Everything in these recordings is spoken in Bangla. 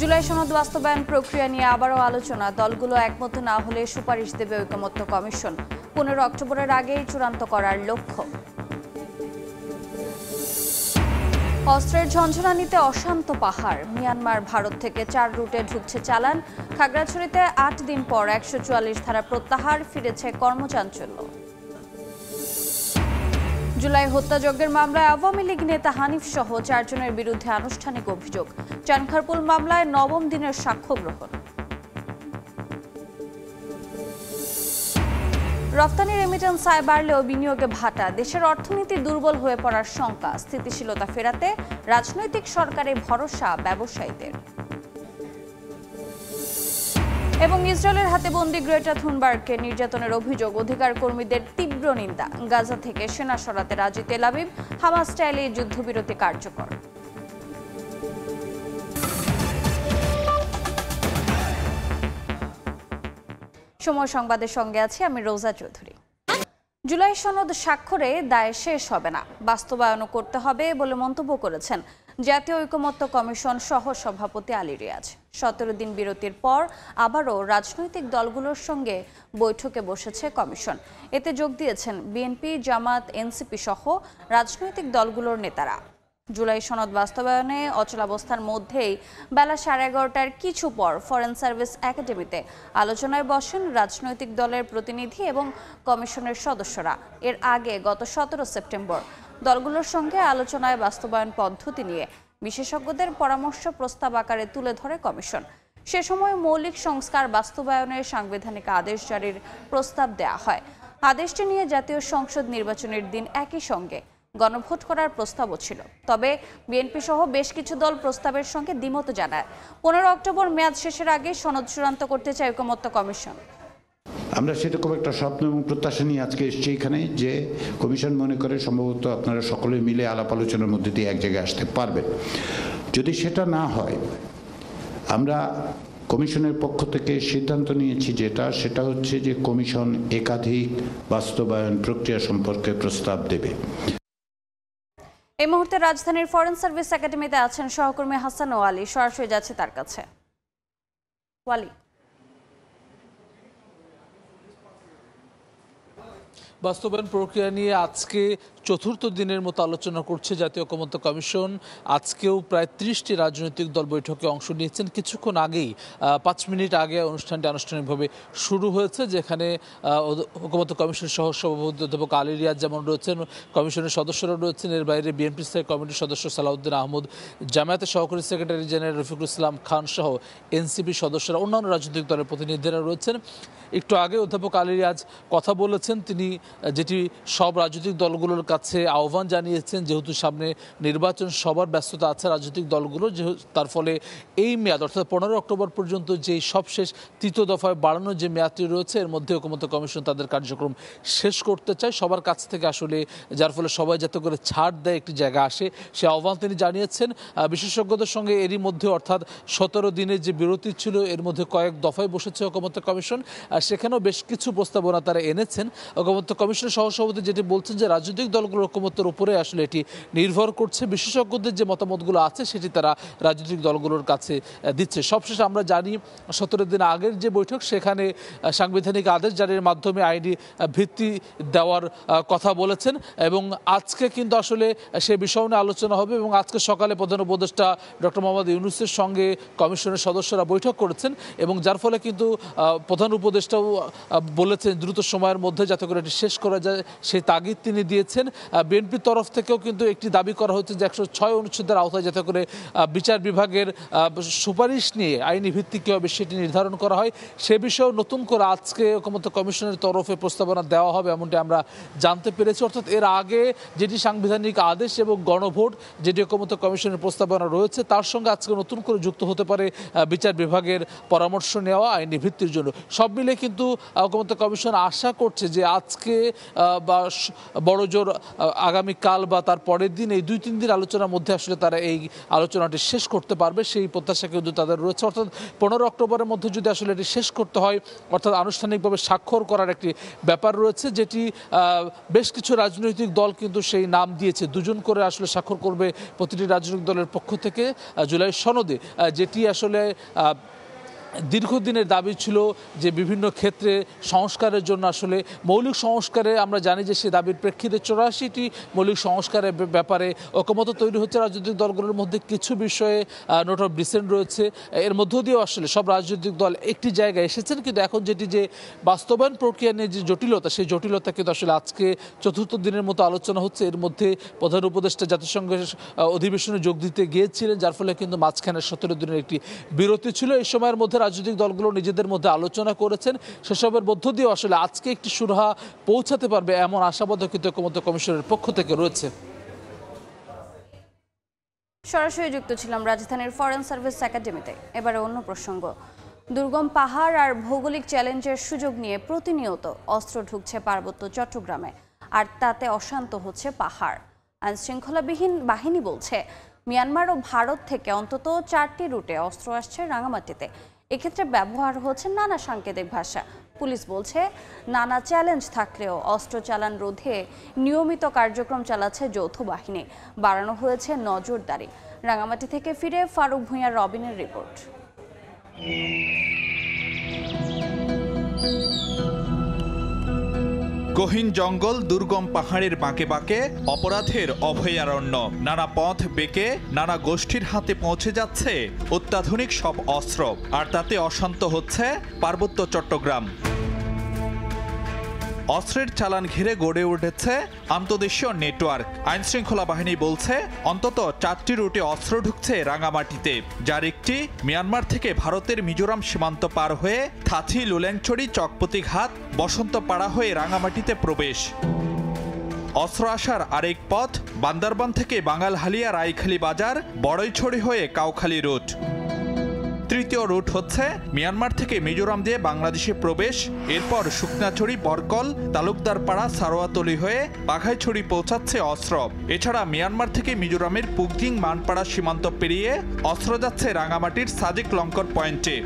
জুলাই সনদ বাস্তবায়ন প্রক্রিয়া নিয়ে আবারও আলোচনা। দলগুলো একমত না হলে সুপারিশ দেবে ঐকমত্য কমিশন। 15 অক্টোবরের আগেই চূড়ান্ত করার লক্ষ্য। অস্ত্রের ঝঞ্ঝনানিতে অশান্ত পাহাড়। মিয়ানমার ভারত থেকে 4 রুটে ঢুকছে চালান। খাগড়াছড়িতে 8 দিন পর 144 ধারা প্রত্যাহার, ফিরেছে কর্মচাঞ্চল্য। জুলাই হত্যাযজ্ঞের মামলায় আওয়ামী লীগ নেতা হানিফ সহ 4 জনের বিরুদ্ধে আনুষ্ঠানিক অভিযোগ। চানখারপুল মামলায় 9ম দিনের সাক্ষ্য গ্রহণ। রপ্তানি রেমিটেন্স আয় বাড়লেও বিনিয়োগে ভাটা। দেশের অর্থনীতি দুর্বল হয়ে পড়ার শঙ্কা। স্থিতিশীলতা ফেরাতে রাজনৈতিক সরকারে ভরসা ব্যবসায়ীদের। এবং ইসরায়েলের হাতে বন্দী গ্রেটা থুনবার্গকে নির্যাতনের অভিযোগ। অধিকার কর্মীদের তীব্র নিন্দা। গাজা থেকে সেনা সরাতে রাজি তেল আবিব। হামাস চাইলে যুদ্ধবিরতি কার্যকর। সময় সংবাদের সঙ্গে আছি আমি রোজা চৌধুরী। জুলাই সনদ স্বাক্ষরে দায় শেষ হবে না, বাস্তবায়নও করতে হবে বলে মন্তব্য করেছেন জাতীয় ঐকমত্য কমিশন সহ সভাপতি আলী রিয়াজ। 17 দিন বিরতির পর আবারও রাজনৈতিক দলগুলোর সঙ্গে বৈঠকে বসেছে কমিশন। এতে যোগ দিয়েছেন বিএনপি, জামাত, এনসিপি সহ রাজনৈতিক দলগুলোর নেতারা। জুলাই সনদ বাস্তবায়নে অচলাবস্থার মধ্যেই বেলা 11:30টার কিছু পর ফরেন সার্ভিস একাডেমিতে আলোচনায় বসেন রাজনৈতিক দলের প্রতিনিধি এবং কমিশনের সদস্যরা। এর আগে গত 17 সেপ্টেম্বর দলগুলোর সঙ্গে আলোচনায় বাস্তবায়ন পদ্ধতি নিয়ে বিশেষজ্ঞদের পরামর্শ প্রস্তাব আকারে তুলে ধরে কমিশন। সে সময় মৌলিক সংস্কার বাস্তবায়নের সাংবিধানিক আদেশ জারির প্রস্তাব দেয়া হয়। আদেশটি নিয়ে জাতীয় সংসদ নির্বাচনের দিন একই সঙ্গে গণভোট করার প্রস্তাবও ছিল। তবে বিএনপি সহ বেশ কিছু দল প্রস্তাবের সঙ্গে দ্বিমত জানায়। 15 অক্টোবর মেয়াদ শেষের আগে সনদ চূড়ান্ত করতে চায় ঐকমত্য কমিশন। আমরা সেরকম একটা স্বপ্ন এবং প্রত্যাশা নিয়ে আজকে এসেছি এখানে, যে কমিশন মনে করে সম্ভবত আপনারা সকলে মিলে আলাপ আলোচনার মধ্যে দিয়ে এক জায়গায় আসতে পারবেন। যদি সেটা না হয়, আমরা কমিশনের পক্ষ থেকে সিদ্ধান্ত নিয়েছি সেটা হচ্ছে যে কমিশন একাধিক বাস্তবায়ন প্রক্রিয়া সম্পর্কে প্রস্তাব দেবে। এই মুহূর্তে রাজধানীর ফরেন সার্ভিস একাডেমিতে আছেন সহকর্মী হাসান ওয়ালি। সরাসরি যাচ্ছে তার কাছে। ওয়ালি, বাস্তবায়ন প্রক্রিয়া নিয়ে আজকে 4র্থ দিনের মতো আলোচনা করছে জাতীয় ঐকমত্য কমিশন। আজকেও প্রায় 30টি রাজনৈতিক দল বৈঠকে অংশ নিয়েছেন। কিছুক্ষণ আগেই 5 মিনিট আগে অনুষ্ঠানটি আনুষ্ঠানিকভাবে শুরু হয়েছে, যেখানে ঐকমত্য কমিশনের সহ সভাপতি অধ্যাপক আলী রিয়াজ যেমন রয়েছেন, কমিশনের সদস্যরা রয়েছেন। এর বাইরে বিএনপি স্থায়ী কমিটির সদস্য সালাউদ্দিন আহমদ, জামায়াতের সহকারী সেক্রেটারি জেনারেল রফিকুল ইসলাম খান সহ এনসিপি সদস্যরা, অন্যান্য রাজনৈতিক দলের প্রতিনিধিরা রয়েছেন। একটু আগে অধ্যাপক আলী রিয়াজ কথা বলেছেন, তিনি যেটি সব রাজনৈতিক দলগুলোর কাছে আহ্বান জানিয়েছেন, যেহেতু সামনে নির্বাচন, সবার ব্যস্ততা আছে রাজনৈতিক দলগুলো, তার ফলে এই মেয়াদ অর্থাৎ 15 অক্টোবর পর্যন্ত যে সবশেষ 3য় দফায় বাড়ানোর যে মেয়াদটি রয়েছে, এর মধ্যে ঐকমত্য কমিশন তাদের কার্যক্রম শেষ করতে চায় সবার কাছ থেকে আসলে, যার ফলে সবাই যাতে করে ছাড় দেয় একটি জায়গা আসে, সে আহ্বান তিনি জানিয়েছেন। বিশেষজ্ঞদের সঙ্গে এরই মধ্যে অর্থাৎ 17 দিনের যে বিরতি ছিল, এর মধ্যে কয়েক দফায় বসেছে ঐকমত্য কমিশন, আর সেখানেও বেশ কিছু প্রস্তাবনা তারা এনেছেন। ঐকমত্য কমিশনের সহসভাপতি যেটি বলছেন যে রাজনৈতিক দলগুলোর ঐকমত্যের উপরে আসলে এটি নির্ভর করছে, বিশেষজ্ঞদের যে মতামতগুলো আছে সেটি তারা রাজনৈতিক দলগুলোর কাছে দিচ্ছে। সবশেষে আমরা জানি 17 দিন আগের যে বৈঠক, সেখানে সাংবিধানিক আদেশ জারির মাধ্যমে আইনি ভিত্তি দেওয়ার কথা বলেছেন, এবং আজকে কিন্তু আসলে সে বিষয় নিয়ে আলোচনা হবে। এবং আজকে সকালে প্রধান উপদেষ্টা ডক্টর মোহাম্মদ ইউনূসের সঙ্গে কমিশনের সদস্যরা বৈঠক করেছেন, এবং যার ফলে কিন্তু প্রধান উপদেষ্টাও বলেছেন দ্রুত সময়ের মধ্যে যাতে করে এটি শেষ করা যায় সেই তাগিদ তিনি দিয়েছেন। বিএনপির তরফ থেকেও কিন্তু একটি দাবি করা হচ্ছে যে 106 অনুচ্ছেদের আওতায় যাতে করে বিচার বিভাগের সুপারিশ নিয়ে আইনি ভিত্তি কী হবে সেটি নির্ধারণ করা হয়। সে বিষয়েও নতুন করে আজকে ঐকমত্য কমিশনের তরফে প্রস্তাবনা দেওয়া হবে এমনটি আমরা জানতে পেরেছি। অর্থাৎ এর আগে যেটি সাংবিধানিক আদেশ এবং গণভোট, যেটি ঐকমত্য কমিশনের প্রস্তাবনা রয়েছে, তার সঙ্গে আজকে নতুন করে যুক্ত হতে পারে বিচার বিভাগের পরামর্শ নেওয়া আইনি ভিত্তির জন্য। সব মিলে কিন্তু ঐকমত্য কমিশন আশা করছে যে আজকে বা বড়জোর আগামীকাল বা তার পরের দিন এই 2-3 দিন আলোচনার মধ্যে আসলে তারা এই আলোচনাটি শেষ করতে পারবে সেই প্রত্যাশা কিন্তু তাদের রয়েছে। অর্থাৎ 15 অক্টোবরের মধ্যে যদি আসলে এটি শেষ করতে হয়, অর্থাৎ আনুষ্ঠানিকভাবে স্বাক্ষর করার একটি ব্যাপার রয়েছে, যেটি বেশ কিছু রাজনৈতিক দল কিন্তু সেই নাম দিয়েছে। 2 জন করে আসলে স্বাক্ষর করবে প্রতিটি রাজনৈতিক দলের পক্ষ থেকে জুলাই সনদে, যেটি আসলে দীর্ঘদিনের দাবি ছিল যে বিভিন্ন ক্ষেত্রে সংস্কারের জন্য আসলে মৌলিক সংস্কারে আমরা জানি যে সেই দাবির প্রেক্ষিতে 84টি মৌলিক সংস্কারের ব্যাপারে ঐকমত্য তৈরি হচ্ছে রাজনৈতিক দলগুলোর মধ্যে। কিছু বিষয়ে নোট অফ ডিসেন্ট রয়েছে, এর মধ্য দিয়েও আসলে সব রাজনৈতিক দল একটি জায়গায় এসেছেন। কিন্তু এখন যেটি যে বাস্তবায়ন প্রক্রিয়া নিয়ে যে জটিলতা, সেই জটিলতা কিন্তু আসলে আজকে চতুর্থ দিনের মতো আলোচনা হচ্ছে। এর মধ্যে প্রধান উপদেষ্টা জাতিসংঘের অধিবেশনে যোগ দিতে গিয়েছিলেন, যার ফলে কিন্তু মাঝখানে 17 দিনের একটি বিরতি ছিল। এই সময়ের মধ্যে রাজনৈতিক দলগুলো নিজেদের মধ্যে আলোচনা করেছেন, সেসবের মধ্য দিয়ে আসলে আজকে একটি সুরাহা পৌঁছাতে পারবে এমন আশাবাদ কিন্তু ঐকমত্য কমিশনের পক্ষ থেকে রয়েছে। সরাসরি যুক্ত ছিলাম রাজধানীর ফরেন সার্ভিস একাডেমিতে। এবারে অন্য প্রসঙ্গ। দুর্গম পাহাড় আর ভৌগোলিক চ্যালেঞ্জের সুযোগ নিয়ে প্রতিনিয়ত অস্ত্র ঢুকছে পার্বত্য চট্টগ্রামে, আর তাতে অশান্ত হচ্ছে পাহাড়। আইন শৃঙ্খলাবিহীন বাহিনী বলছে মিয়ানমার ও ভারত থেকে অন্তত 4টি রুটে অস্ত্র আসছে রাঙামাটিতে। এক্ষেত্রে ব্যবহার হচ্ছে নানা সাংকেতিক ভাষা। পুলিশ বলছে নানা চ্যালেঞ্জ থাকলেও অস্ত্র চালান রোধে নিয়মিত কার্যক্রম চালাচ্ছে যৌথ বাহিনী। বাড়ানো হয়েছে নজরদারি। রাঙামাটি থেকে ফিরে ফারুক ভূঁইয়ার রবিনের রিপোর্ট। গহীন জঙ্গল, দুর্গম পাহাড়ের বাঁকে বাঁকে অপরাধের অভয়ারণ্য। নানা পথ বেঁকে নানা গোষ্ঠীর হাতে পৌঁছে যাচ্ছে অত্যাধুনিক সব অস্ত্র, আর তাতে অশান্ত হচ্ছে পার্বত্য চট্টগ্রাম। অস্ত্রের চালান ঘিরে গড়ে উঠেছে আন্তদেশীয় নেটওয়ার্ক। আইন শৃঙ্খলা বাহিনী বলছে অন্তত 4টি রুটে অস্ত্র ঢুকছে রাঙামাটিতে, যার একটি মিয়ানমার থেকে ভারতের মিজোরাম সীমান্ত পার হয়ে থাথি, লুল্যাংচড়ি, চকপতি ঘাট, বসন্তপাড়া হয়ে রাঙামাটিতে প্রবেশ। অস্ত্র আসার আরেক পথ বান্দরবান থেকে বাঙালহালিয়া, রাইখালি বাজার, বড়ইছড়ি হয়ে কাউখালী রুট। তৃতীয় রুট হচ্ছে মিয়ানমার থেকে মিজোরাম দিয়ে বাংলাদেশে প্রবেশ, এরপর শুকনাছড়ি, বরকল, তালুকদারপাড়া, সারোয়াতলি হয়ে বাঘাইছড়ি পৌঁছাচ্ছে অস্ত্র। এছাড়া মিয়ানমার থেকে মিজোরামের পুগদিং, মানপাড়া সীমান্ত পেরিয়ে অস্ত্র যাচ্ছে রাঙামাটির সাজেক লঙ্কর পয়েন্টে।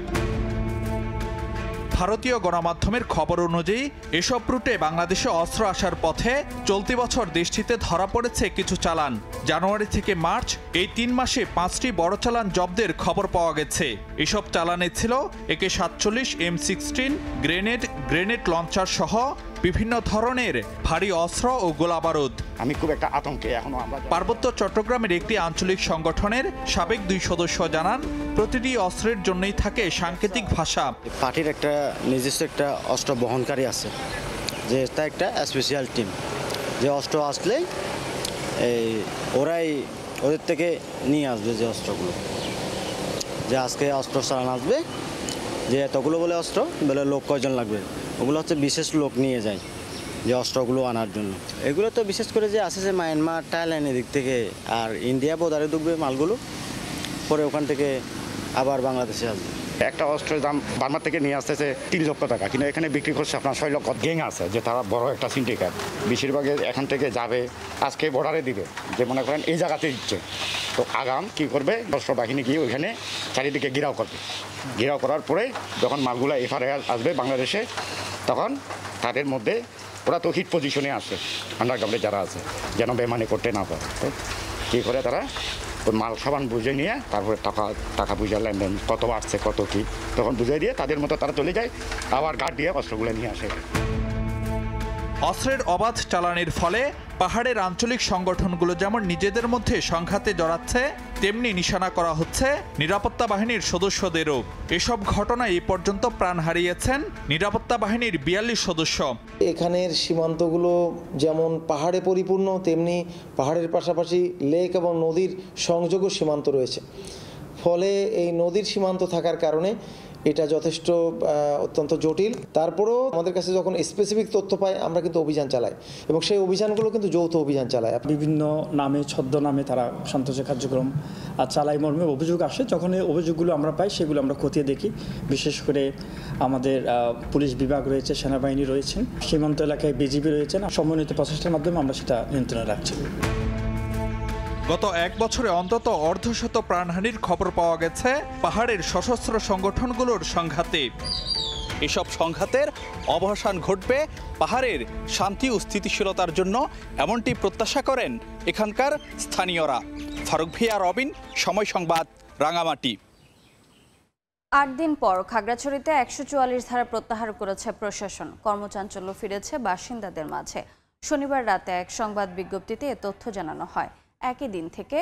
ভারতীয় গণমাধ্যমের খবর অনুযায়ী এসব রুটে বাংলাদেশে অস্ত্র আসার পথে চলতি বছর দেশটিতে ধরা পড়েছে কিছু চালান। জানুয়ারি থেকে মার্চ এই 3 মাসে 5টি বড় চালান জব্দের খবর পাওয়া গেছে। এসব চালানে ছিল AK-47, M16, গ্রেনেড লঞ্চার সহ বিভিন্ন ধরনের ভারী অস্ত্র ও গোলাবারুদ। আমি খুব একটা আতঙ্কে এখনো। পার্বত্য চট্টগ্রামের একটি আঞ্চলিক সংগঠনের সাবেক 2 সদস্য জানান, প্রতিটি অস্ত্রের জন্যই থাকে সাংকেতিক ভাষা। পার্টির একটা নিজস্ব একটা অস্ত্র বহনকারী আছে, যে তা একটা স্পেশাল টিম, যে অস্ত্র আসলে ওরাই ওদের থেকে নিয়ে আসবে যে অস্ত্রগুলো, যে আজকে অস্ত্র চালান আসবে, যে এতগুলো বলে অস্ত্র বলে লোক কয়জন লাগবে, ওগুলো হচ্ছে বিশেষ লোক নিয়ে যায় যে অস্ত্রগুলো আনার জন্য। এগুলো তো বিশেষ করে যে আসে যে মায়ানমার, থাইল্যান্ড এদিক থেকে, আর ইন্ডিয়া বোর্ডারে ঢুকবে মালগুলো, পরে ওখান থেকে আবার বাংলাদেশে আসবে। একটা অস্ত্রের দাম বার্মা থেকে নিয়ে আসতেছে 3 লক্ষ টাকা, কিন্তু এখানে বিক্রি করছে আপনার 6 লক্ষ। গ্যাং আছে যে তারা বড় একটা সিন্ডিকেট, বেশিরভাগে এখান থেকে যাবে, আজকে বর্ডারে দিবে, যে মনে করেন এই জায়গাতে দিচ্ছে, তো আগাম কি করবে, অস্ত্র বাহিনী গিয়ে ওইখানে চারিদিকে ঘেরাও করবে। ঘেরাও করার পরে যখন মালগুলো এফআরআই আসবে বাংলাদেশে, তখন তাদের মধ্যে ওরা তো হিট পজিশনে আসে, আন্ডারগ্রাউন্ডে যারা আছে, যেন বেমানি করতে না পারে। তো কী করে তারা ওই মাল সাবান বুঝে নিয়ে তারপরে টাকা বুঝে লেনদেন কত আসছে কত কি, তখন বুঝিয়ে দিয়ে তাদের মতো তারা চলে যায়, আবার গার্ড দিয়ে অস্ত্রগুলো নিয়ে আসে। অস্ত্রের অবাধ চালানের ফলে পাহাড়ের আঞ্চলিক সংগঠনগুলো যেমন নিজেদের মধ্যে সংঘাতে জড়াচ্ছে, তেমনি নিশানা করা হচ্ছে নিরাপত্তা বাহিনীর সদস্যদেরও। এসব ঘটনায় এই পর্যন্ত প্রাণ হারিয়েছেন নিরাপত্তা বাহিনীর 42 সদস্য। এখানের সীমান্তগুলো যেমন পাহাড়ে পরিপূর্ণ, তেমনি পাহাড়ের পাশাপাশি লেক এবং নদীর সংযোগও সীমান্ত রয়েছে। ফলে এই নদীর সীমান্ত থাকার কারণে এটা যথেষ্ট অত্যন্ত জটিল। তারপরেও আমাদের কাছে যখন স্পেসিফিক তথ্য পাই আমরা কিন্তু অভিযান চালাই এবং সেই অভিযানগুলো কিন্তু যৌথ অভিযান চালায়। বিভিন্ন নামে ছদ্মনামে তারা সন্ত্রাসী কার্যক্রম চালাই মর্মে অভিযোগ আসে। যখন এই অভিযোগগুলো আমরা পাই সেগুলো আমরা খতিয়ে দেখি। বিশেষ করে আমাদের পুলিশ বিভাগ রয়েছে, সেনাবাহিনী রয়েছেন, সীমান্ত এলাকায় বিজিবি রয়েছেন। সমন্বিত প্রচেষ্টার মাধ্যমে আমরা সেটা নিয়ন্ত্রণে রাখছি। গত 1 বছরে অন্তত অর্ধশত প্রাণহানির খবর পাওয়া গেছে পাহাড়ের সশস্ত্র সংগঠনগুলোর সংঘাতে। এসব সংঘাতের অবসান ঘটবে পাহাড়ের শান্তি ও স্থিতিশীলতার জন্য, এমনটি প্রত্যাশা করেন এখানকার স্থানীয়রা। ফারুক ভিয়া, রবিন, সময় সংবাদ, রাঙামাটি। 8 দিন পর খাগড়াছড়িতে 144 ধারা প্রত্যাহার করেছে প্রশাসন। কর্মচাঞ্চল্য ফিরেছে বাসিন্দাদের মাঝে। শনিবার রাতে এক সংবাদ বিজ্ঞপ্তিতে এ তথ্য জানানো হয়। একই দিন থেকে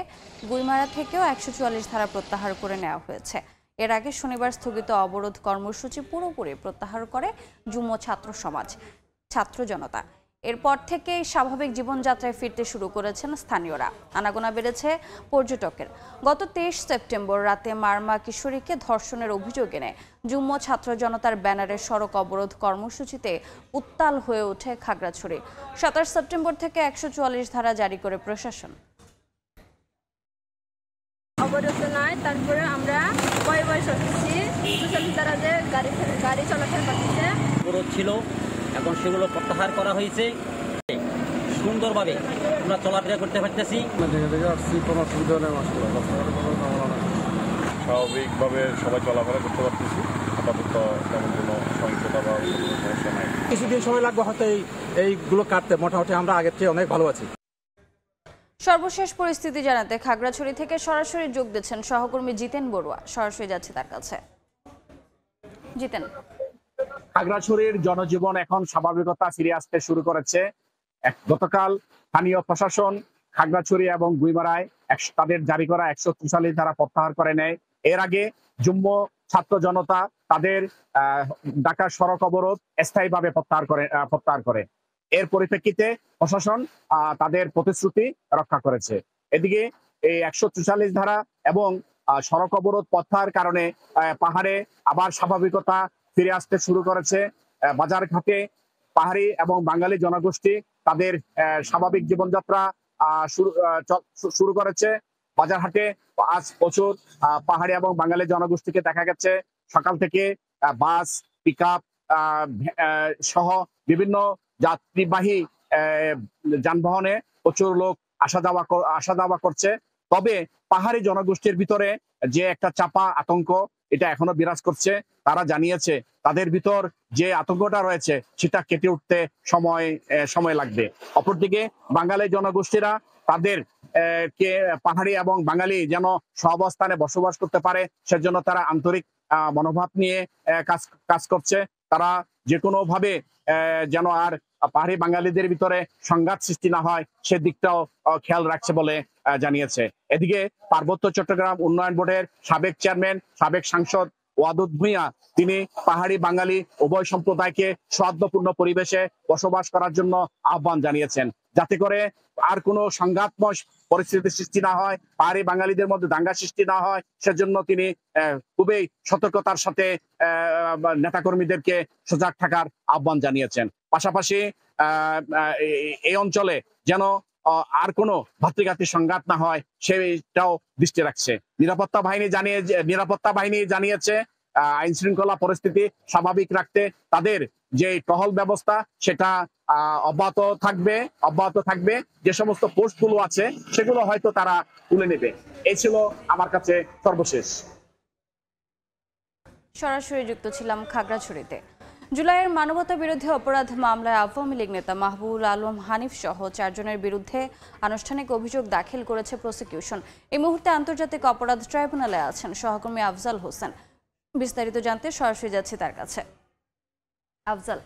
গুইমারা থেকেও 144 ধারা প্রত্যাহার করে নেওয়া হয়েছে। এর আগে শনিবার স্থগিত অবরোধ কর্মসূচি পুরোপুরি প্রত্যাহার করে যুব ছাত্র সমাজ, ছাত্র জনতা। এরপর থেকেই স্বাভাবিক জীবনযাত্রায় ফিরতে শুরু করেছেন স্থানীয়রা। আনাগোনা বেড়েছে পর্যটকের। গত 23 সেপ্টেম্বর রাতে মারমা কিশোরীকে ধর্ষণের অভিযোগ এনে যুব ছাত্র জনতার ব্যানারে সড়ক অবরোধ কর্মসূচিতে উত্তাল হয়ে ওঠে খাগড়াছড়ি। 27 সেপ্টেম্বর থেকে 144 ধারা জারি করে প্রশাসন। অবরোধ নয়, তারপরে আমরা বয়স হচ্ছি, গাড়ি চলাচল করতেছে। অবরোধ ছিল, এখন সেগুলো প্রত্যাহার করা হয়েছে। সুন্দরভাবে আমরা চলাফেরা করতে পারতেছি। স্বাভাবিকভাবে সবাই চলাফেরা করতে পারতেছি। আপাতত তেমন কোনো সহিংসতা বা সমস্যা নাই। কিছুদিন সময় লাগবে হয়তো এইগুলো কাটতে। মোটামুটি আমরা আগের চেয়ে অনেক ভালো আছি। সর্বশেষ পরিস্থিতি জানাতে খাগড়াছড়ি থেকে সরাসরি যোগ দিচ্ছেন সহকর্মী জিতেন বড়ুয়া। সরাসরি যাচ্ছে তার কাছে। জিতেন, খাগড়াছড়ির জনজীবন এখন স্বাভাবিকতা ফিরে আসতে শুরু করেছে। গতকাল স্থানীয় প্রশাসন খাগড়াছড়ি এবং গুইমারায় তাদের জারি করা 144 ধারা প্রত্যাহার করে নেয়। এর আগে যুব ছাত্র জনতা তাদের ঢাকা সড়ক অবরোধ স্থায়ীভাবে প্রত্যাহার করে। এর পরিপ্রেক্ষিতে প্রশাসন তাদের প্রতিশ্রুতি রক্ষা করেছে। এদিকে এই 144 ধারা এবং সড়ক অবরোধ প্রত্যাহার কারণে পাহাড়ে আবার স্বাভাবিকতা ফিরে আসতে শুরু করেছে। বাজার ঘাটে পাহাড়ি এবং বাঙালি জনগোষ্ঠী তাদের স্বাভাবিক জীবনযাত্রা শুরু করেছে। বাজার হাটে আজ প্রচুর পাহাড়ি এবং বাঙালি জনগোষ্ঠীকে দেখা গেছে। সকাল থেকে বাস, পিকআপ সহ বিভিন্ন যাত্রীবাহী যানবাহনে প্রচুর লোক আসা যাওয়া করছে। তবে পাহাড়ি জনগোষ্ঠীর ভিতরে যে একটা চাপা আতঙ্ক এটা এখনো বিরাজ করছে। তারা জানিয়েছে তাদের ভিতর যে আতঙ্কটা রয়েছে সেটা কেটে উঠতে সময় লাগবে। অপরদিকে বাঙালি জনগোষ্ঠীরা তাদের কে পাহাড়ি এবং বাঙালি যেন সহাবস্থানে বসবাস করতে পারে সেজন্য তারা আন্তরিক মনোভাব নিয়ে কাজ করছে। তারা যে কোনো ভাবে যেন আর পাহাড়ি বাঙালিদের ভিতরে সংঘাত সৃষ্টি না হয় সেদিকটাও খেয়াল রাখছে বলে জানিয়েছে। এদিকে পার্বত্য চট্টগ্রাম উন্নয়ন বোর্ডের সাবেক চেয়ারম্যান, সাবেক সাংসদ ওয়াদুদ ভূঁইয়া তিনি পাহাড়ি বাঙালি উভয় সম্প্রদায়কে সৌহার্দ্যপূর্ণ পরিবেশে বসবাস করার জন্য আহ্বান জানিয়েছেন, যাতে করে আর কোনো সংঘাতময় পরিস্থিতি সৃষ্টি না হয়, পাহাড়ি বাঙালিদের মধ্যে দাঙ্গা সৃষ্টি না হয় সেজন্য তিনি খুবই সতর্কতার সাথে নেতাকর্মীদেরকে সজাগ থাকার আহ্বান জানিয়েছেন। পাশাপাশি এই অঞ্চলে যেন আর কোনো ভাতৃঘাতী সংঘাত না হয় সেটাও দৃষ্টি রাখছে। নিরাপত্তা বাহিনী জানিয়েছে আইন শৃঙ্খলা পরিস্থিতি স্বাভাবিক রাখতে তাদের যে টহল ব্যবস্থা সেটা অব্যাহত থাকবে। যে সমস্ত পোস্টগুলো আছে সেগুলো হয়তো তারা তুলে নেবে। এই ছিল আমার কাছে সর্বশেষ। সরাসরি যুক্ত ছিলাম খাগড়াছড়িতে। জুলাইয়ের মানবতা বিরোধী অপরাধ মামলায় আওয়ামী লীগ নেতা মাহবুবুল আলম হানিফ সহ 4 জনের বিরুদ্ধে আনুষ্ঠানিক অভিযোগ দাখিল করেছে প্রসিকিউশন। এই মুহূর্তে আন্তর্জাতিক অপরাধ ট্রাইব্যুনালে আছেন সহকর্মী আফজাল হোসেন। বিস্তারিত জানতে সরাসরি যাচ্ছি তার কাছে। আফজাল,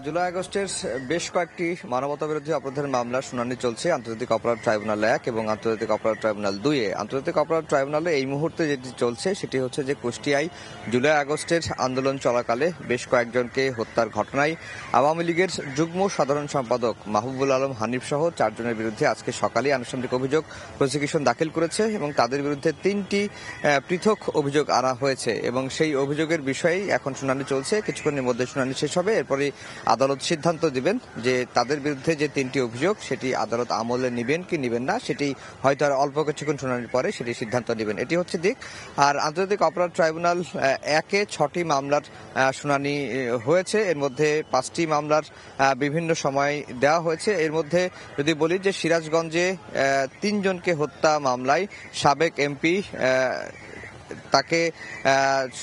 জুলাই আগস্টের বেশ কয়েকটি মানবতাবিরোধী অপরাধের মামলার শুনানি চলছে আন্তর্জাতিক অপরাধ ট্রাইব্যুনাল 1 এবং আন্তর্জাতিক অপরাধ ট্রাইব্যুনাল 2 এ। আন্তর্জাতিক অপরাধ ট্রাইব্যুনালে এই মুহূর্তে যেটি চলছে সেটি হচ্ছে যে কুষ্টিয়ায় জুলাই আগস্টের আন্দোলন চলাকালে বেশ কয়েকজনকে হত্যার ঘটনায় আওয়ামী লীগের যুগ্ম সাধারণ সম্পাদক মাহবুবুল আলম হানিফ সহ 4 জনের বিরুদ্ধে আজকে সকালে আনুষ্ঠানিক অভিযোগ প্রসিকিউশন দাখিল করেছে এবং তাদের বিরুদ্ধে 3টি পৃথক অভিযোগ আনা হয়েছে এবং সেই অভিযোগের বিষয়েই এখন শুনানি চলছে। কিছুক্ষণের মধ্যে শুনানি শেষ হবে, এরপরে আদালত সিদ্ধান্ত দিবেন যে তাদের বিরুদ্ধে যে 3টি অভিযোগ সেটি আদালত আমলে নেবেন কি নেবেন না, সেটি হয়তো আর অল্প কিছুক্ষণ শুনানির পরে সেটি সিদ্ধান্ত নেবেন। এটি হচ্ছে দিক। আর আন্তর্জাতিক অপরাধ ট্রাইব্যুনাল 1 এ 6টি মামলার শুনানি হয়েছে, এর মধ্যে 5টি মামলার বিভিন্ন সময় দেওয়া হয়েছে। এর মধ্যে যদি বলি যে সিরাজগঞ্জে 3 জনকে হত্যা মামলায় সাবেক এমপি তাকে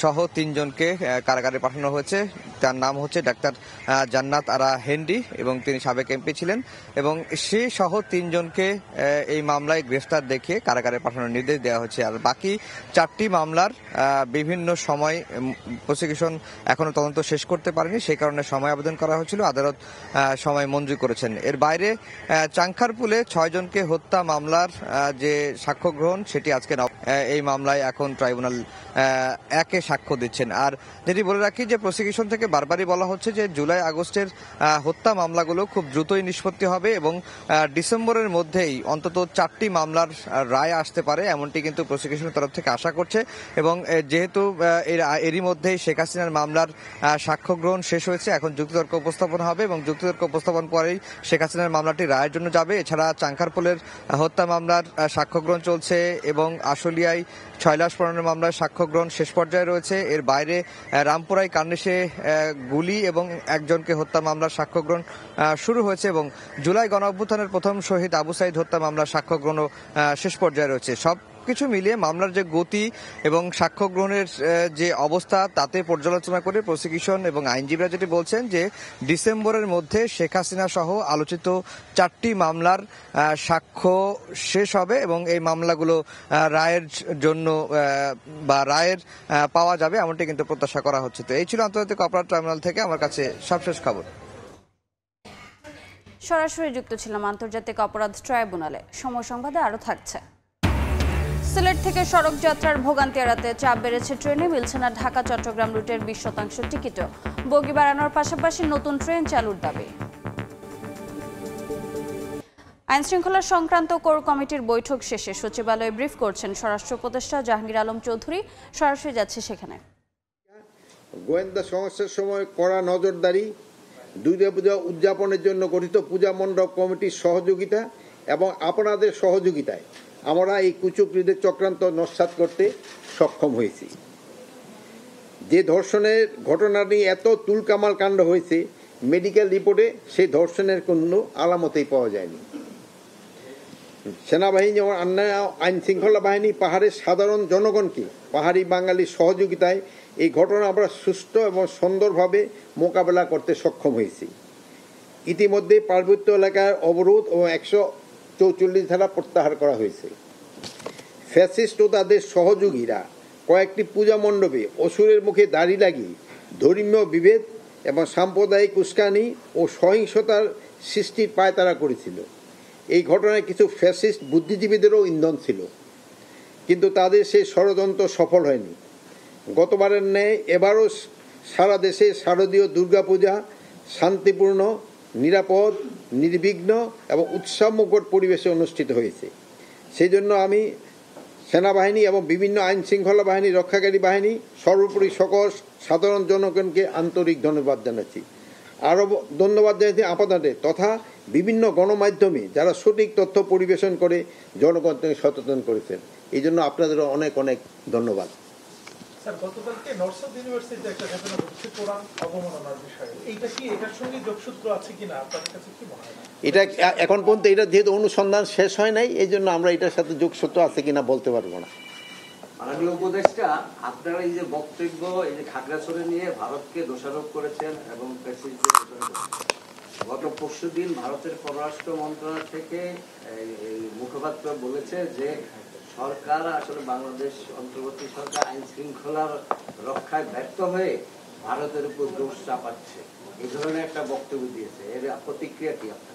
সহ 3 জনকে কারাগারে পাঠানো হয়েছে। তার নাম হচ্ছে ডাক্তার জান্নাত আরা হেন্ডি এবং তিনি সাবেক এমপি ছিলেন এবং সে সহ 3 জনকে এই মামলায় গ্রেফতার দেখিয়ে কারাগারে পাঠানোর নির্দেশ দেওয়া হয়েছে। আর বাকি 4টি মামলার বিভিন্ন সময় প্রসিকিউশন এখনো তদন্ত শেষ করতে পারেনি, সেই কারণে সময় আবেদন করা হয়েছিল, আদালত সময় মঞ্জুর করেছেন। এর বাইরে চাংখারপুলে 6 জনকে হত্যা মামলার যে সাক্ষ্য গ্রহণ সেটি আজকে এই মামলায় এখন ট্রাইব্যুনাল 1 এ সাক্ষ্য দিচ্ছেন। আর যেটি বলে রাখি যে প্রসিকিউশন থেকে বারবারই বলা হচ্ছে যে জুলাই আগস্টের হত্যা মামলাগুলো খুব দ্রুতই নিষ্পত্তি হবে এবং ডিসেম্বরের মধ্যেই অন্তত 4টি মামলার রায় আসতে পারে, এমনটি কিন্তু প্রসিকিউশনের তরফ থেকে আশা করছে। এবং যেহেতু এরই মধ্যেই শেখ হাসিনার মামলার সাক্ষ্য গ্রহণ শেষ হয়েছে, এখন যুক্তিতর্ক উপস্থাপন হবে এবং যুক্তিতর্ক উপস্থাপন পরেই শেখ হাসিনার মামলাটি রায়ের জন্য যাবে। এছাড়া চাংখারপুলের হত্যা মামলার সাক্ষ্য গ্রহণ চলছে এবং আশুলিয়ায় 6 লাশ পড়ানোর মামলায় সাক্ষ্য গ্রহণ শেষ পর্যায়ে রয়েছে। এর বাইরে রামপুরায় কার্নিশে গুলি এবং 1 জনকে হত্যা মামলার সাক্ষ্য গ্রহণ শুরু হয়েছে এবং জুলাই গণ অভ্যুত্থানের প্রথম শহীদ আবু সাইদ হত্যা মামলার সাক্ষ্য গ্রহণ শেষ পর্যায়ে রয়েছে। সবকিছু মিলিয়ে মামলার যে গতি এবং সাক্ষ্য গ্রহণের যে অবস্থা তাতে পর্যালোচনা করে প্রসিকিউশন এবং আইনজীবীরা যেটি বলছেন যে ডিসেম্বরের মধ্যে শেখ হাসিনা সহ আলোচিত 4টি মামলার সাক্ষ্য শেষ হবে এবং এই মামলাগুলো রায়ের জন্য বা রায়ের পাওয়া যাবে, এমনটি কিন্তু প্রত্যাশা করা হচ্ছে। তো এই ছিল আন্তর্জাতিক অপরাধ ট্রাইব্যুনাল থেকে আমার কাছে সবশেষ খবর। সরাসরি যুক্ত ছিলাম আন্তর্জাতিক অপরাধ ট্রাইব্যুনালে। সময় সংবাদে আরো থাকছে। সিলেট থেকে সড়ক যাত্রার ভোগান্তি এড়াতে চাপ বেড়েছে ট্রেনে, মিলছে না ঢাকা চট্টগ্রাম রুটের 20% টিকিটও। বগি বাড়ানোর পাশাপাশি নতুন ট্রেন চালুর দাবি। আইনশৃঙ্খলা সংক্রান্ত কোর কমিটির বৈঠক শেষে সচিবালয়ে ব্রিফ করছেন স্বরাষ্ট্র উপদেষ্টা জাহাঙ্গীর আলম চৌধুরী। সরাসরি যাচ্ছে সেখানে। গোয়েন্দা সংস্থার সময় কড়া নজরদারি, দুর্গা পূজা উদযাপনের জন্য গঠিত পূজা মণ্ডপ কমিটির সহযোগিতা এবং আপনাদের সহযোগিতায় আমরা এই কুচক্রীদের চক্রান্ত নস্যাৎ করতে সক্ষম হয়েছি। যে ধর্ষণের ঘটনা নিয়ে এত তুলকামাল কাণ্ড হয়েছে, মেডিকেল রিপোর্টে সেই ধর্ষণের কোনো আলামতেই পাওয়া যায়নি। সেনাবাহিনী ও অন্যান্য আইন শৃঙ্খলা বাহিনী পাহাড়ের সাধারণ জনগণকে পাহাড়ি বাঙালির সহযোগিতায় এই ঘটনা আমরা সুষ্ঠু এবং সুন্দরভাবে মোকাবেলা করতে সক্ষম হয়েছি। ইতিমধ্যে পার্বত্য এলাকার অবরোধ ও 144 ধারা প্রত্যাহার করা হয়েছে। ফ্যাসিস্ট ও তাদের সহযোগীরা কয়েকটি পূজা মণ্ডপে অসুরের মুখে দাড়ি লাগিয়ে ধর্মীয় বিভেদ এবং সাম্প্রদায়িক উস্কানি ও সহিংসতার সৃষ্টির পায়তারা করেছিল। এই ঘটনায় কিছু ফ্যাসিস্ট বুদ্ধিজীবীদেরও ইন্ধন ছিল, কিন্তু তাদের সেই ষড়যন্ত্র সফল হয়নি। গতবারের ন্যায় এবারও সারা দেশে শারদীয় দুর্গাপূজা শান্তিপূর্ণ, নিরাপদ, নির্বিঘ্ন এবং উৎসবমুখর পরিবেশে অনুষ্ঠিত হয়েছে। সেই জন্য আমি সেনাবাহিনী এবং বিভিন্ন আইন শৃঙ্খলা বাহিনী, রক্ষাকারী বাহিনী, সর্বোপরি সকল সাধারণ জনগণকে আন্তরিক ধন্যবাদ জানাচ্ছি। আরও ধন্যবাদ জানাচ্ছি আপনাদের তথা বিভিন্ন গণমাধ্যমে যারা সঠিক তথ্য পরিবেশন করে জনগণকে সচেতন করেছেন। এই জন্য আপনাদেরও অনেক অনেক ধন্যবাদ। গতকালকে নর্থ ইউনিভার্সিটিতে একটা ঘটনা ঘটছে কোরআন অবমাননার বিষয়ে, এইটা কি এটার সঙ্গে যোগসূত্র আছে কিনা আপনাদের কাছে কি মনে হয়? এটা এখন পর্যন্ত এটা যেহেতু অনুসন্ধান শেষ হয় নাই, এই জন্য আমরা এটার সাথে যোগসূত্র আছে কিনা বলতে পারবো না। মাননীয় উপদেষ্টা, আপনারা এই যে বক্তব্য এই যে খাগড়াছড়ি নিয়ে ভারতকে দোষারোপ করেছেন এবং গত পরশুদিন ভারতের পররাষ্ট্র মন্ত্রণালয় থেকে মুখপাত্র বলেছে যে সরকার আসলে বাংলাদেশ অন্তর্বর্তী সরকার আইন শৃঙ্খলার রক্ষায় ব্যর্থ হয়ে ভারতের উপর দোষ চাপাচ্ছে, এই ধরনের একটা বক্তব্য দিয়েছে, এর প্রতিক্রিয়া কি আপনার?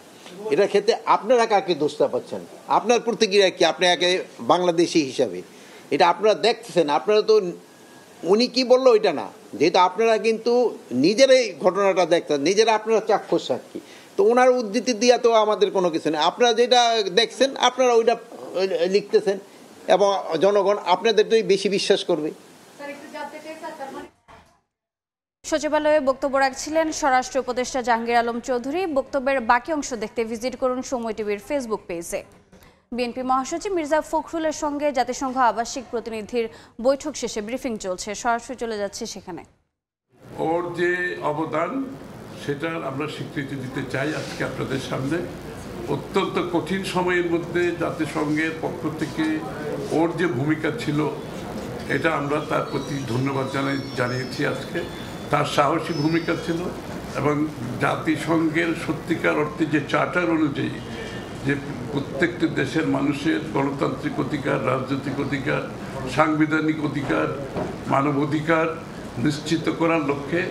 এটার ক্ষেত্রে আপনারা কাকে দোষ চাপাচ্ছেন? আপনার প্রতিক্রিয়া কি? আপনি একে বাংলাদেশি হিসাবে এটা আপনারা দেখতেছেন, আপনারা তো উনি কি বললো ওইটা না, যেহেতু আপনারা কিন্তু নিজেরাই ঘটনাটা দেখতেন, নিজেরা আপনারা চাক্ষুষ সাক্ষী, তো ওনার উদ্ধৃতি দিয়া তো আমাদের কোনো কিছু নেই। আপনারা যেটা দেখছেন আপনারা ওইটা লিখতেছেন এবং জনগণ আপনাদেরটাই বেশি বিশ্বাস করবে। সচিবালয়ে বক্তব্য রাখছিলেন স্বরাষ্ট্র উপদেষ্টা জাহাঙ্গীর আলম চৌধুরী। বক্তব্যের বাকি অংশ দেখতে ভিজিট করুন সময় টিভির ফেসবুক পেজে। বিএনপি মহাসচিব মির্জা ফখরুলের সঙ্গে জাতিসংঘ আবাসিক প্রতিনিধির বৈঠক শেষে ব্রিফিং চলছে, সরাসরি চলে যাচ্ছে সেখানে। ওর যে অবদান সেটার আমরা স্বীকৃতি দিতে চাই আজকে আপনাদের সামনে। অত্যন্ত কঠিন সময়ের মধ্যে জাতিসংঘের পক্ষ থেকে ওর যে ভূমিকা ছিল এটা আমরা তার প্রতি ধন্যবাদ জানিয়েছি আজকে। তার সাহসী ভূমিকা ছিল এবং জাতিসংঘের সত্যিকার অর্থে যে চার্টার অনুযায়ী যে প্রত্যেকটি দেশের মানুষের গণতান্ত্রিক অধিকার, রাজনৈতিক অধিকার, সাংবিধানিক অধিকার, মানব অধিকার নিশ্চিত করার লক্ষ্যে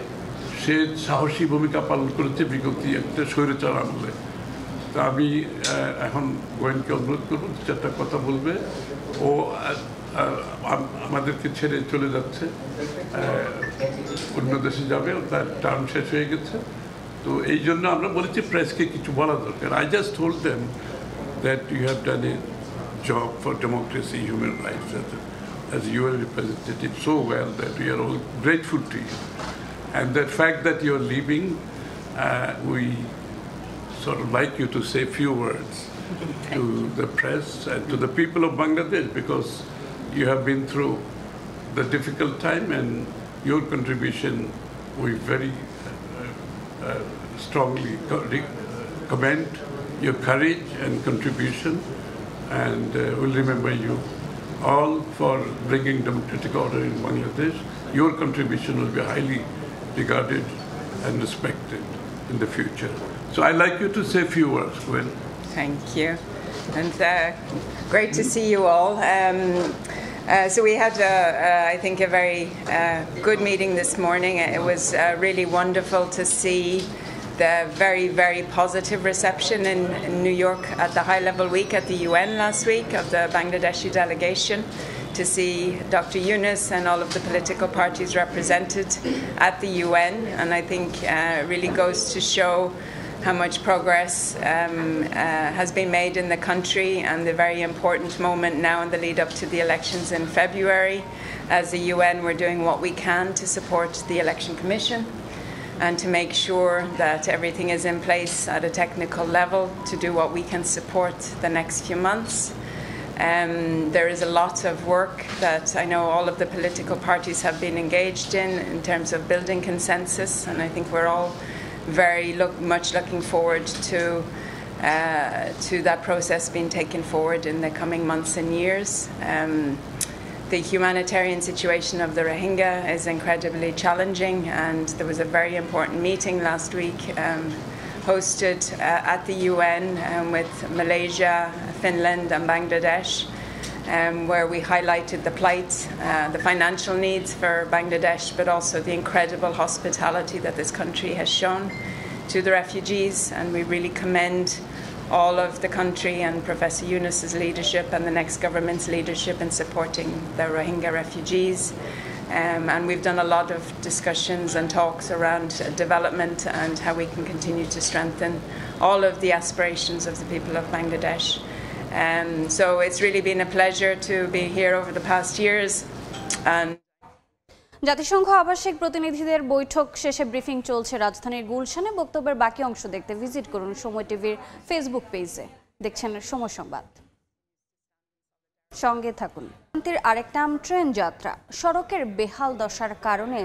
সে সাহসী ভূমিকা পালন করেছে বিগত একটা স্বৈরাচার আমলে। তা আমি এখন গোয়েনকে অনুরোধ করব চারটা কথা বলবে। ও আমাদেরকে ছেড়ে চলে যাচ্ছে, অন্য দেশে যাবে, তার টার্ম শেষ হয়ে গেছে। তো এই জন্য আমরা বলেছি প্রেসকে কিছু বলা দরকার। I just told them that you have done a job for democracy, human rights as UN representative so well that we are all grateful to you. And the fact that you are leaving, we sort of like you to say few words to the press and to the people of Bangladesh, because you have been through the difficult time and your contribution we very strongly commend your courage and contribution, and we'll remember you all for bringing democratic order in Bangladesh. Your contribution will be highly regarded and respected in the future. So I'd like you to say a few words, Gwen. Thank you. And great to see you all. So we had, I think, a very good meeting this morning. It was really wonderful to see the very, very positive reception in New York at the high-level week at the UN last week of the Bangladeshi delegation, to see Dr. Yunus and all of the political parties represented at the UN. And I think it really goes to show how much progress has been made in the country, and the very important moment now in the lead up to the elections in February. As the UN, we're doing what we can to support the Election Commission and to make sure that everything is in place at a technical level to do what we can support the next few months. There is a lot of work that I know all of the political parties have been engaged in terms of building consensus, and I think we're all very much looking forward to that process being taken forward in the coming months and years. The humanitarian situation of the Rohingya is incredibly challenging, and there was a very important meeting last week hosted at the UN with Malaysia, Finland and Bangladesh, where we highlighted the plight, the financial needs for Bangladesh, but also the incredible hospitality that this country has shown to the refugees. And we really commend all of the country and Professor Yunus's leadership and the next government's leadership in supporting the Rohingya refugees. And we've done a lot of discussions and talks around development and how we can continue to strengthen all of the aspirations of the people of Bangladesh. So it's really been a pleasure to be here over the past years. And জাতিসংঘ আবাসিক প্রতিনিধিদের বৈঠক শেষে ব্রিফিং চলছে রাজধানীর গুলশানে। বক্তব্যের বাকি অংশ দেখতে ভিজিট করুন সময় টিভির ফেসবুক পেজে। দেখছেন সময় সংবাদ, সঙ্গে থাকুন। আরেক নাম ট্রেন যাত্রা। সড়কের বেহাল দশার কারণে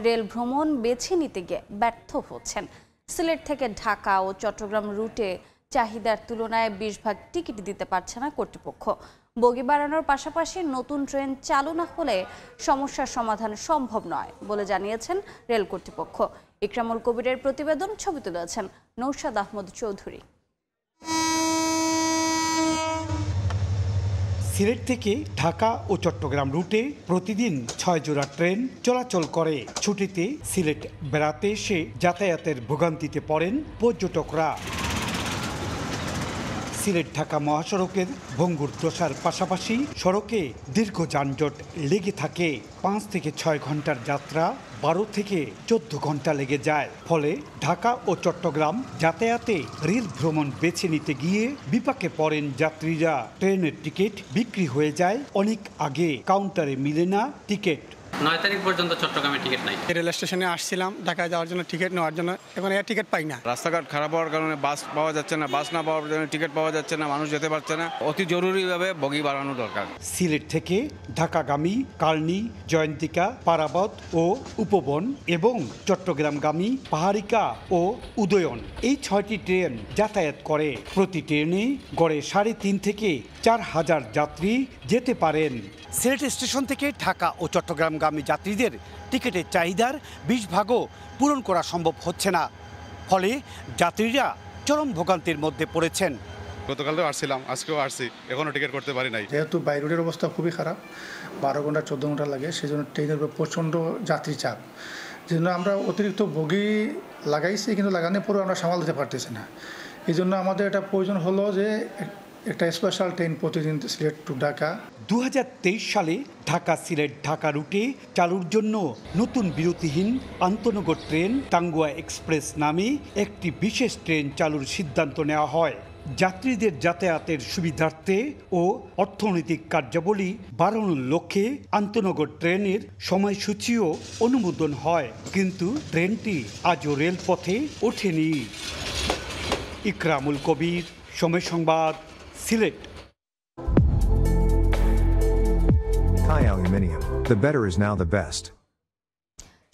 রেল ভ্রমণ বেছে নিতে গিয়ে ব্যর্থ হচ্ছেন। সিলেট থেকে ঢাকা ও চট্টগ্রাম রুটে চাহিদার তুলনায় 20 টিকিট দিতে পারছে না কর্তৃপক্ষ। বগি বাড়ানোর পাশাপাশি নতুন ট্রেন চালু না হলে সমস্যার সমাধান সম্ভব নয় বলে জানিয়েছেন রেল কর্তৃপক্ষ। ইকরামুল কবিরের প্রতিবেদন, ছবি তুলেছেন নৌশাদ আহমদ চৌধুরী। সিলেট থেকে ঢাকা ও চট্টগ্রাম রুটে প্রতিদিন 6 জোড়া ট্রেন চলাচল করে। ছুটিতে সিলেট বেড়াতে এসে যাতায়াতের ভোগান্তিতে পড়েন পর্যটকরা। সিলেট ঢাকা মহাসড়কের ভঙ্গুর দশার পাশাপাশি সড়কে দীর্ঘ যানজট লেগে থাকে। 5 থেকে 6 ঘন্টার যাত্রা 12 থেকে 14 ঘন্টা লেগে যায়। ফলে ঢাকা ও চট্টগ্রাম যাতায়াতে রেল ভ্রমণ বেছে নিতে গিয়ে বিপাকে পড়েন যাত্রীরা। ট্রেনের টিকিট বিক্রি হয়ে যায় অনেক আগে, কাউন্টারে মিলে না টিকিট। 9 তারিখ পর্যন্ত চট্টগ্রামে টিকিট নাই। রেল স্টেশনে আসছিলাম ঢাকায় যাওয়ার জন্য টিকিট নেওয়ার জন্য, এখন এর টিকিট পাই না। রাস্তাঘাট খারাপ হওয়ার কারণে বাস পাওয়া যাচ্ছে না, বাস না পাওয়ার জন্য টিকিট পাওয়া যাচ্ছে না, মানুষ যেতে পারছে না। অতি জরুরিভাবে বগি বাড়ানো দরকার। সিলেট থেকে ঢাকাগামী কালনী, জয়ন্তিকা, পারাবত ও উপবন এবং চট্টগ্রামগামী পাহাড়িকা ও উদয়ন, এই 6টি ট্রেন যাতায়াত করে। প্রতি ট্রেনে গড়ে 3.5 থেকে 4 হাজার যাত্রী যেতে পারেন। সিলেট স্টেশন থেকে ঢাকা ও চট্টগ্রামগামী যাত্রীদের টিকিটের চাহিদার 20 ভাগও পূরণ করা সম্ভব হচ্ছে না। ফলে যাত্রীরা চরম ভোগান্তির মধ্যে পড়েছেন। গতকালও আসছিলাম, আজকেও আসছি, এখনও টিকিট করতে পারি নাই। যেহেতু বাই রোডের অবস্থা খুবই খারাপ, 12 ঘন্টা 14 ঘন্টা লাগে, সেই জন্য ট্রেনের উপর প্রচণ্ড যাত্রী চাপ, যেজন্য আমরা অতিরিক্ত বগি লাগাইছি, কিন্তু লাগানোর পরেও আমরা সামাল দিতে পারতেছি না। এই জন্য আমাদের এটা প্রয়োজন হলো যে একটা স্পেশাল ট্রেন প্রতিদিন সিলেট টু ঢাকা। 2023 সালে ঢাকা সিলেট ঢাকা রুটে চালুর জন্য নতুন বিরতিহীন আন্তনগর ট্রেন টাঙ্গুয়া এক্সপ্রেস নামে একটি বিশেষ ট্রেন চালুর সিদ্ধান্ত নেওয়া হয়। যাত্রীদের যাতায়াতের সুবিধার্থে ও অর্থনৈতিক কার্যাবলী বাড়ানোর লক্ষ্যে আন্তনগর ট্রেনের সময়সূচিও অনুমোদন হয়, কিন্তু ট্রেনটি আজও রেলপথে ওঠেনি। ইকরামুল কবির, সময় সংবাদ, Sylhet. Thai Aluminium. The better is now the best.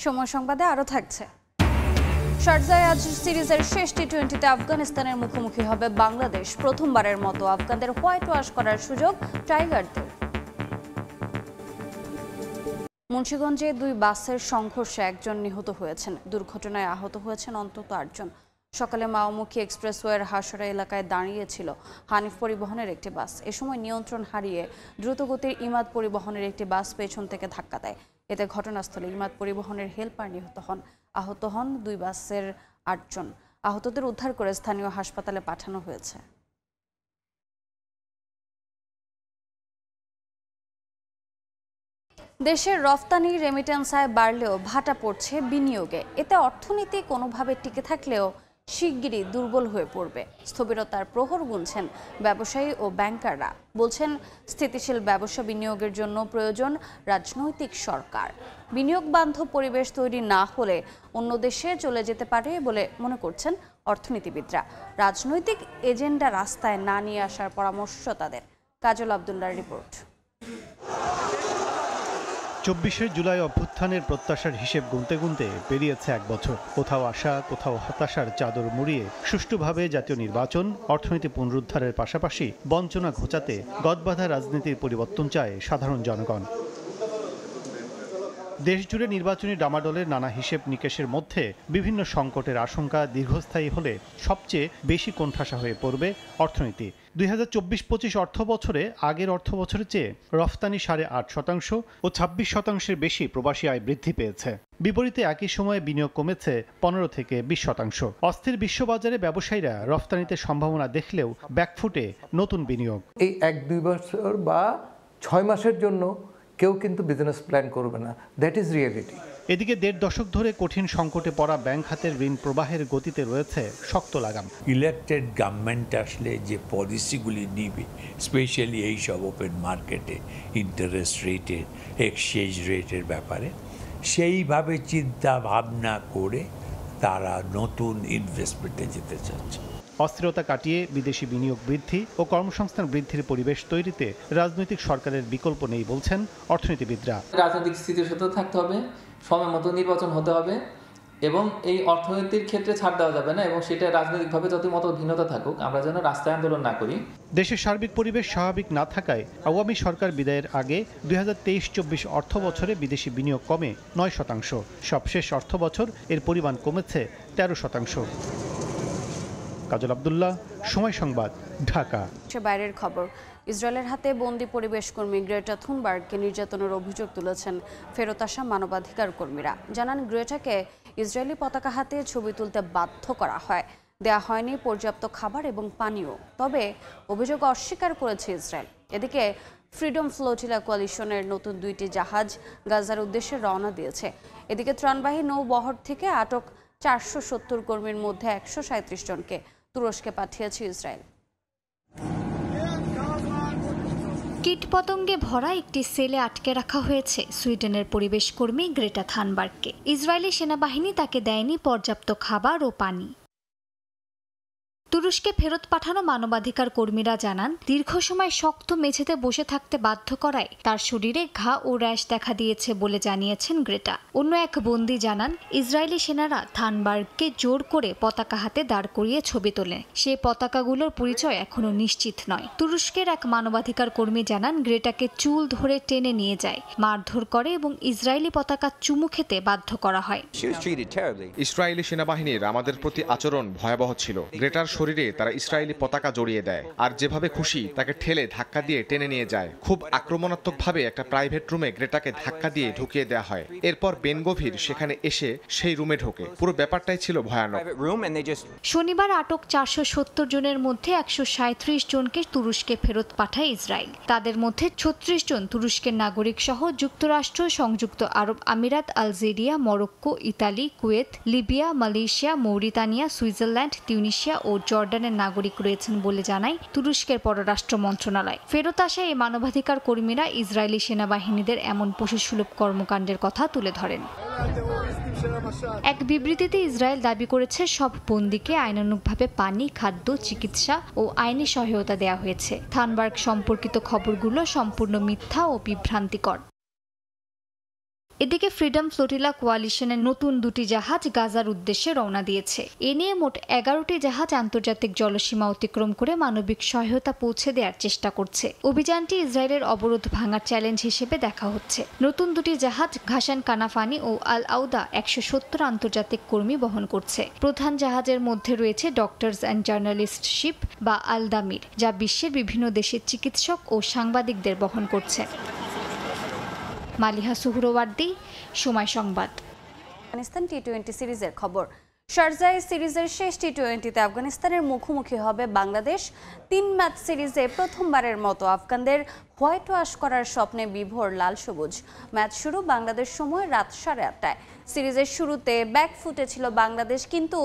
সময় সংবাদে আরো থাকছে। শারজায় আজ সিরিজের শেষ টি-20তে আফগানিস্তানের মুখোমুখি হবে বাংলাদেশ। প্রথমবারের মতো আফগানদের হোয়াইট ওয়াশ করার সুযোগ টাইগারদের। মুন্সিগঞ্জে 2 বাসের সংঘর্ষে 1 জন নিহত হয়েছেন। দুর্ঘটনায় আহত হয়েছেন অন্তত 8 জন। সকালে মাওমুখী এক্সপ্রেসওয়ের হাসরা এলাকায় দাঁড়িয়েছিল হানিফ পরিবহনের একটি বাস। এ সময় নিয়ন্ত্রণ হারিয়ে দ্রুতগতির ইমাদ পরিবহনের একটি বাস পেছন থেকে ধাক্কা দেয়। এতে ঘটনাস্থলে ইমাদ পরিবহনের হেলপার নিহত হন। আহত হন 2 বাসের 8 জন। আহতদের উদ্ধার করে স্থানীয় হাসপাতালে পাঠানো হয়েছে। দেশের রফতানি রেমিটেন্স আয় বাড়লেও ভাটা পড়ছে বিনিয়োগে। এতে অর্থনীতি কোনোভাবে টিকে থাকলেও শিগগিরই দুর্বল হয়ে পড়বে। স্থবিরতার প্রহর গুনছেন ব্যবসায়ী ও ব্যাংকাররা। বলছেন, স্থিতিশীল ব্যবসা বিনিয়োগের জন্য প্রয়োজন রাজনৈতিক সরকার। বিনিয়োগ বান্ধব পরিবেশ তৈরি না হলে অন্য দেশে চলে যেতে পারে বলে মনে করছেন অর্থনীতিবিদরা। রাজনৈতিক এজেন্ডা রাস্তায় না নিয়ে আসার পরামর্শ তাদের। কাজল আব্দুল্লাহর রিপোর্ট। 24শে জুলাই অভ্যুত্থানের প্রত্যাশার হিসেব গুনতে গুনতে পেরিয়েছে 1 বছর। কোথাও আশা, কোথাও হতাশার চাদর মুড়িয়ে সুষ্ঠুভাবে জাতীয় নির্বাচন, অর্থনীতি পুনরুদ্ধারের পাশাপাশি বঞ্চনা ঘোচাতে গদবাঁধা রাজনীতির পরিবর্তন চায় সাধারণ জনগণ। দেশজুড়ে নির্বাচনী ডামাডোলের নানা হিসেব নিকেশের মধ্যে বিভিন্ন সংকটের আশঙ্কা দীর্ঘস্থায়ী হলে সবচেয়ে বেশি কোণঠাসা হয়ে পড়বে অর্থনীতি। 2024-25 অর্থ বছরে আগের অর্থ বছরের চেয়ে রফতানি 8.5% ও 26% বেশি প্রবাসী আয় বৃদ্ধি পেয়েছে। বিপরীতে একই সময়ে বিনিয়োগ কমেছে 15 থেকে 20%। অস্থির বিশ্ববাজারে ব্যবসায়ীরা রফতানিতে সম্ভাবনা দেখলেও ব্যাকফুটে নতুন বিনিয়োগ। এই 1-2 বছর বা 6 মাসের জন্য কেউ কিন্তু বিজনেস প্ল্যান করবে না। That is reality. এদিকে 1.5 দশক ধরে কঠিন সংকটে পড়া ব্যাংক খাতের ঋণ প্রবাহের গতিতে রয়েছে শক্ত লাগাম। ইলেক্টেড গভর্নমেন্ট আসলে যে পলিসিগুলি নিবে, স্পেশালি এই সব ওপেন মার্কেটে ইন্টারেস্ট রেটের, এক্সচেঞ্জ রেটের ব্যাপারে, সেইভাবে চিন্তা ভাবনা করে তারা নতুন ইনভেস্টমেন্টে যেতে চাচ্ছে। অস্থিরতা কাটিয়ে বিদেশি বিনিয়োগ বৃদ্ধি ও কর্মসংস্থান বৃদ্ধির পরিবেশ তৈরিতে রাজনৈতিক সরকারের বিকল্প নেই বলছেন অর্থনীতিবিদরা। রাজনৈতিক স্থিতিশীলতা থাকতে হবে, সময় মতো নির্বাচন হতে হবে এবং এই অর্থনীতির ক্ষেত্রে ছাড় দেওয়া যাবে না এবং সেটা রাজনৈতিকভাবে যত মতো ভিন্নতা থাকুক আমরা যেন রাস্তায় আন্দোলন না করি। দেশের সার্বিক পরিবেশ স্বাভাবিক না থাকায় আওয়ামী সরকার বিদায়ের আগে 2023-24 অর্থ বছরে বিদেশি বিনিয়োগ কমে 9%। সবশেষ অর্থ বছর এর পরিমাণ কমেছে 13%। কাজল আব্দুল্লাহ, সময় সংবাদ, ঢাকা। বাইরের খবর, ইসরায়েলের হাতে বন্দী পরিবেশ কর্মী গ্রেটা থুনবার্গকে নির্যাতনের অভিযোগ তুলেছেন ফেরত আসা মানবাধিকার কর্মীরা। জানান, গ্রেটাকে ইসরায়েলি পতাকা হাতে ছবি তুলতে বাধ্য করা হয়, দেয়া হয়নি পর্যাপ্ত খাবার এবং পানীয়। তবে অভিযোগ অস্বীকার করেছে ইসরায়েল। এদিকে ফ্রিডম ফ্লোটিলা কোয়ালিশনের নতুন 2টি জাহাজ গাজার উদ্দেশ্যে রওনা দিয়েছে। এদিকে ত্রাণবাহী নৌবহর থেকে আটক 470 কর্মীর মধ্যে 137 জনকে তুরস্কে পাঠিয়েছে ইসরায়েল। কীটপতঙ্গে ভরা একটি সেলে আটকে রাখা হয়েছে সুইডেনের পরিবেশ কর্মী গ্রেটা থানবার্গকে। ইসরায়েলি সেনাবাহিনী তাকে দেয়নি পর্যাপ্ত খাবার ও পানি। তুরস্কে ফেরত পাঠানো মানবাধিকার কর্মীরা জানান, দীর্ঘ সময় শক্ত মেঝেতে বসে থাকতে বাধ্য করায় তার শরীরে ঘা ও র্যাশ দেখা দিয়েছে বলে জানিয়েছেন গ্রেটা। অন্য এক বন্দী জানান, ইসরায়েলি সেনারা থানবার্গকে জোর করে পতাকা হাতে দাঁড় করিয়ে ছবি তোলেন। সেই পতাকাগুলোর পরিচয় এখনো নিশ্চিত নয়। তুরস্কের এক মানবাধিকার কর্মী জানান, গ্রেটাকে চুল ধরে টেনে নিয়ে যায়, মারধর করে এবং ইসরায়েলি পতাকা চুমু খেতে বাধ্য করা হয়। ইসরায়েলি সেনাবাহিনীর আমাদের প্রতি আচরণ ভয়াবহ ছিল। গ্রেটার শরীরে তারা ইসরায়েলি পতাকা জড়িয়ে দেয় আর যেভাবে খুশি তাকে ঠেলে ধাক্কা দিয়ে টেনে নিয়ে যায়। খুব আক্রমণাত্মকভাবে একটা প্রাইভেট রুমে গ্রেটাকে ধাক্কা দিয়ে ঢুকিয়ে দেওয়া হয়। এরপর বেন গভির সেখানে এসে সেই রুমে ঢোকে। পুরো ব্যাপারটাই ছিল ভয়ানক। শনিবার আটক 470 জনের মধ্যে 137 জনকে তুরস্কে ফেরত পাঠায় ইসরায়েল। তাদের মধ্যে 36 জন তুরস্কের নাগরিক সহ যুক্তরাষ্ট্র, সংযুক্ত আরব আমিরাত, Algeria, Morocco, Italy, Kuwait, Libya, Malaysia, Mauritania, Switzerland, Tunisia ও জর্ডানের নাগরিক রয়েছেন বলে জানায় তুরস্কের পররাষ্ট্র মন্ত্রণালয়। ফেরত আসা এই মানবাধিকার কর্মীরা ইসরায়েলি সেনাবাহিনীদের এমন পশুসুলভ কর্মকাণ্ডের কথা তুলে ধরেন। এক বিবৃতিতে ইসরায়েল দাবি করেছে, সব বন্দীকে আইনানুগভাবে পানি, খাদ্য, চিকিৎসা ও আইনি সহায়তা দেওয়া হয়েছে। থানবার্গ সম্পর্কিত খবরগুলো সম্পূর্ণ মিথ্যা ও বিভ্রান্তিকর। এদিকে ফ্রিডম ফ্লোটিলা কোয়ালিশনের নতুন 2টি জাহাজ গাজার উদ্দেশ্যে রওনা দিয়েছে। এ নিয়ে মোট 11টি জাহাজ আন্তর্জাতিক জলসীমা অতিক্রম করে মানবিক সহায়তা পৌঁছে দেওয়ার চেষ্টা করছে। অভিযানটি ইসরায়েলের অবরোধ ভাঙার চ্যালেঞ্জ হিসেবে দেখা হচ্ছে। নতুন 2টি জাহাজ ঘাসান কানাফানি ও আল আউদা 170 আন্তর্জাতিক কর্মী বহন করছে। প্রধান জাহাজের মধ্যে রয়েছে ডক্টরস অ্যান্ড জার্নালিস্ট শিপ বা আল দামির, যা বিশ্বের বিভিন্ন দেশের চিকিৎসক ও সাংবাদিকদের বহন করছে। মালিহা সুহরওয়ার্দী, সময় সংবাদ। আফগানিস্তান টি-20 সিরিজের খবর। শারজায় সিরিজের শেষ টি-20তে আফগানিস্তানের মুখোমুখি হবে বাংলাদেশ। 3 ম্যাচ সিরিজে প্রথমবারের মতো আফগানদের হোয়াইট ওয়াশ করার স্বপ্নে বিভোর লাল সবুজ। ম্যাচ শুরু বাংলাদেশ সময় রাত 8:30টায়। সিরিজের শুরুতে ব্যাকফুটে ছিল বাংলাদেশ, কিন্তু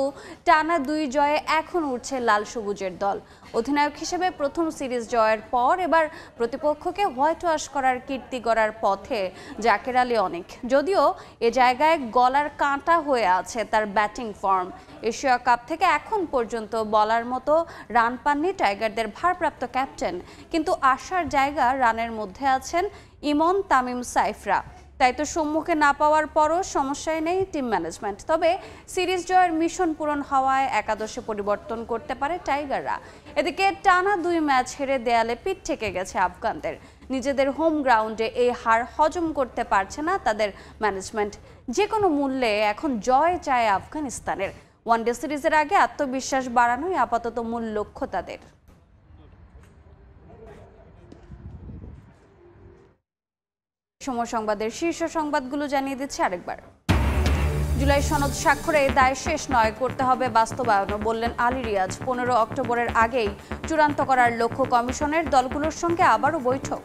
টানা 2 জয়ে এখন উঠছে লাল সবুজের দল। অধিনায়ক হিসেবে প্রথম সিরিজ জয়ের পর এবার প্রতিপক্ষকে হোয়াইট ওয়াশ করার কীর্তি গড়ার পথে জাকের আলী অনেক। যদিও এ জায়গায় গলার কাঁটা হয়ে আছে তার ব্যাটিং ফর্ম। এশিয়া কাপ থেকে এখন পর্যন্ত বলার মতো রান পাননি টাইগারদের ভারপ্রাপ্ত ক্যাপ্টেন, কিন্তু আশার জায়গা রানের মধ্যে আছেন ইমন, তামিম, সাইফরা। তাই তো সম্মুখে না পাওয়ার পরও সমস্যায় নেই টিম ম্যানেজমেন্ট। তবে সিরিজ জয়ের মিশন পূরণ হওয়ায় একাদশে পরিবর্তন করতে পারে টাইগাররা। এদিকে টানা 2 ম্যাচ হেরে দেয়ালে পিঠ ঠেকে গেছে আফগানদের। নিজেদের হোম গ্রাউন্ডে এই হার হজম করতে পারছে না তাদের ম্যানেজমেন্ট। যে কোনো মূল্যে এখন জয় চায় আফগানিস্তানের। ওয়ানডে সিরিজের আগে আত্মবিশ্বাস বাড়ানোই আপাতত মূল লক্ষ্য তাদের। সময় সংবাদের শীর্ষ সংবাদগুলো জানিয়ে দিচ্ছে আরেকবার। জুলাই সনদ স্বাক্ষরে দায় শেষ নয়, করতে হবে বাস্তবায়নও, বললেন আলী রিয়াজ। 15 অক্টোবরের আগেই চূড়ান্ত করার লক্ষ্য কমিশনের। দলগুলোর সঙ্গে আবারও বৈঠক।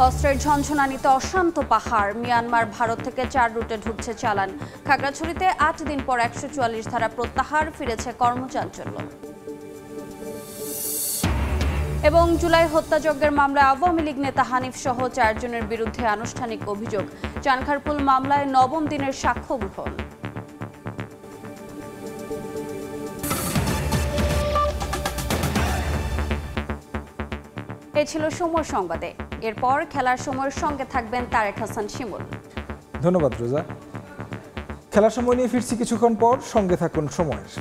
অস্ত্রের ঝনঝনানিতে অশান্ত পাহাড়। মিয়ানমার, ভারত থেকে 4 রুটে ঢুকছে চালান। খাগড়াছড়িতে 8 দিন পর 144 ধারা প্রত্যাহার, ফিরেছে কর্মচাঞ্চল্য। এবং জুলাই হত্যাযজ্ঞের মামলায় আওয়ামী লীগ নেতা হানিফ সহ 4 জনের বিরুদ্ধে আনুষ্ঠানিক অভিযোগ। চানখারপুল মামলায় 9ম দিনের সাক্ষ্য গ্রহণ। এই ছিল সময় সংবাদে। এরপর খেলার সময়ের সঙ্গে থাকবেন তারেক হাসান শিমুল। ধন্যবাদ রোজা। খেলার সময় নিয়ে ফিরছি কিছুক্ষণ পর, সঙ্গে থাকুন সময়ের।